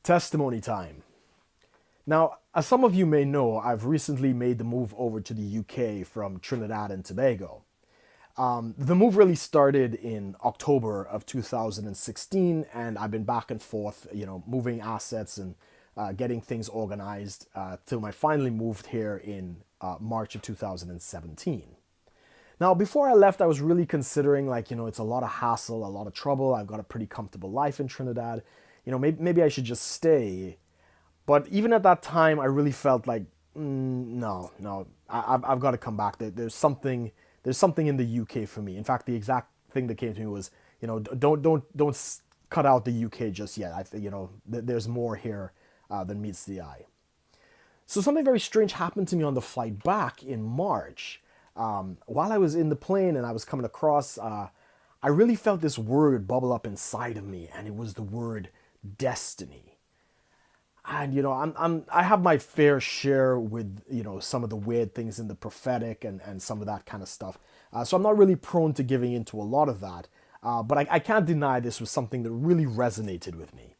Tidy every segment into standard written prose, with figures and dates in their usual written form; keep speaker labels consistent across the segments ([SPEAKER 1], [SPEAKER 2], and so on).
[SPEAKER 1] Testimony time. Now, as some of you may know, I've recently made the move over to the UK from Trinidad and Tobago. The move really started in October of 2016, and I've been back and forth, moving assets and getting things organized till I finally moved here in March of 2017. Now, before I left, I was really considering, it's a lot of hassle, a lot of trouble. I've got a pretty comfortable life in Trinidad. Maybe I should just stay. But even at that time, I really felt like, no, no, I've got to come back. There's something in the UK for me. In fact, the exact thing that came to me was, don't cut out the UK just yet. There's more here than meets the eye. So something very strange happened to me on the flight back in March. While I was in the plane and I was coming across, I really felt this word bubble up inside of me, and it was the word destiny. And I have my fair share with some of the weird things in the prophetic and some of that kind of stuff. So I'm not really prone to giving into a lot of that. But I can't deny this was something that really resonated with me.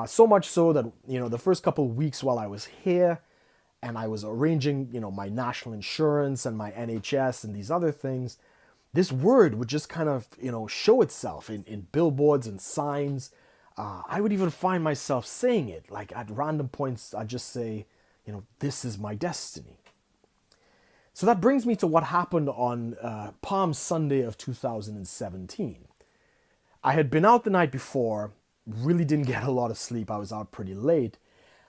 [SPEAKER 1] So much so that the first couple of weeks while I was here, and I was arranging my national insurance and my NHS and these other things, this word would just kind of show itself in billboards and signs. I would even find myself saying it, like at random points. I'd just say, this is my destiny. So that brings me to what happened on Palm Sunday of 2017. I had been out the night before, really didn't get a lot of sleep. I was out pretty late.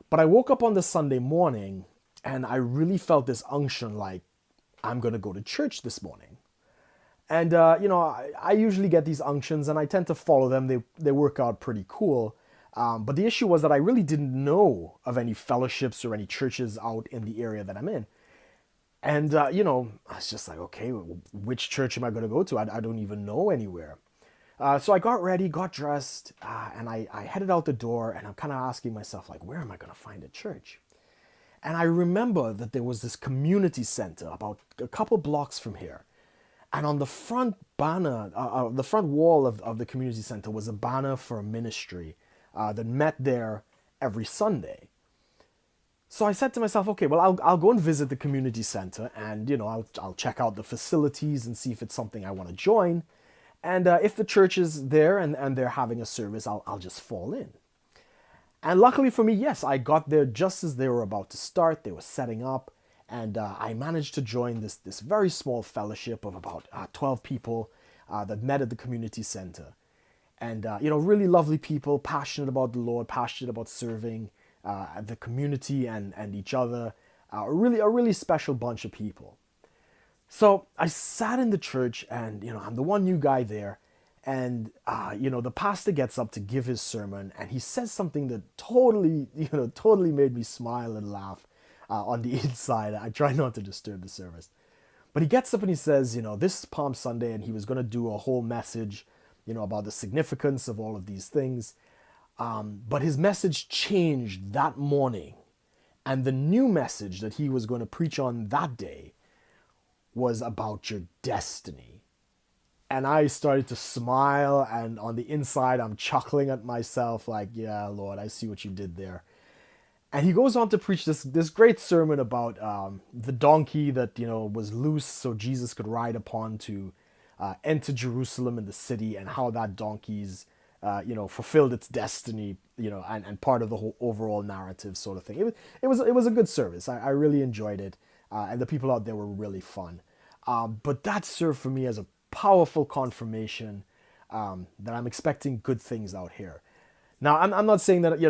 [SPEAKER 1] But I woke up on the Sunday morning and I really felt this unction like, I'm going to go to church this morning. And, I usually get these unctions and I tend to follow them. They work out pretty cool. But the issue was that I really didn't know of any fellowships or any churches out in the area that I'm in. And, I was just like, okay, which church am I going to go to? I don't even know anywhere. So I got ready, got dressed, and I headed out the door, and I'm kind of asking myself, like, where am I going to find a church? And I remember that there was this community center about a couple blocks from here. And on the front banner, the front wall of the community center was a banner for a ministry that met there every Sunday. So I said to myself, okay, well, I'll go and visit the community center, and I'll check out the facilities and see if it's something I want to join. And if the church is there and they're having a service, I'll just fall in. And luckily for me, yes, I got there just as they were about to start. They were setting up, and I managed to join this very small fellowship of about 12 people that met at the community center. And, really lovely people, passionate about the Lord, passionate about serving the community and each other. A really special bunch of people. So I sat in the church, and I'm the one new guy there, and the pastor gets up to give his sermon, and he says something that totally made me smile and laugh on the inside. I try not to disturb the service, but he gets up and he says, this is Palm Sunday, and he was going to do a whole message, about the significance of all of these things, but his message changed that morning, and the new message that he was going to preach on that day was about your destiny. And I started to smile, and on the inside, I'm chuckling at myself, like, yeah, Lord, I see what you did there. And he goes on to preach this great sermon about the donkey that was loose, so Jesus could ride upon to enter Jerusalem and the city, and how that donkey's fulfilled its destiny, and part of the whole overall narrative sort of thing. It was a good service. I really enjoyed it, and the people out there were really fun. But that served for me as a powerful confirmation that I'm expecting good things out here. Now, I'm not saying that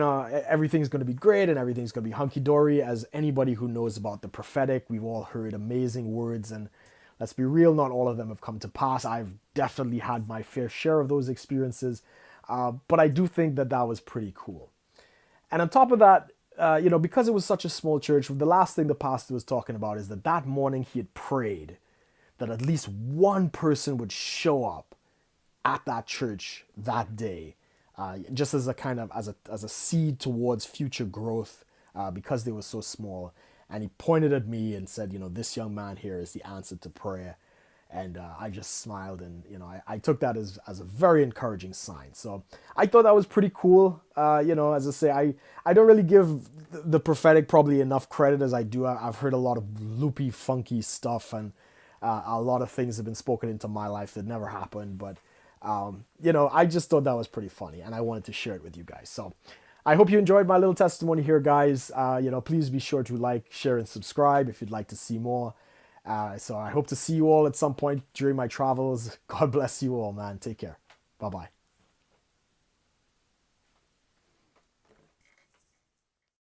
[SPEAKER 1] everything's going to be great and everything's going to be hunky dory. As anybody who knows about the prophetic, we've all heard amazing words, and let's be real, not all of them have come to pass. I've definitely had my fair share of those experiences, but I do think that was pretty cool. And on top of that, because it was such a small church, the last thing the pastor was talking about is that morning he had prayed that at least one person would show up at that church that day, just as a kind of as a seed towards future growth, because they were so small. And he pointed at me and said, this young man here is the answer to prayer. And I just smiled, and I took that as a very encouraging sign. So I thought that was pretty cool. As I say, I don't really give the prophetic probably enough credit as I do. I've heard a lot of loopy, funky stuff, and a lot of things have been spoken into my life that never happened. But I just thought that was pretty funny, and I wanted to share it with you guys. So I hope you enjoyed my little testimony here, guys. Please be sure to like, share, and subscribe if you'd like to see more. So I hope to see you all at some point during my travels. God bless you all, man. Take care. Bye-bye.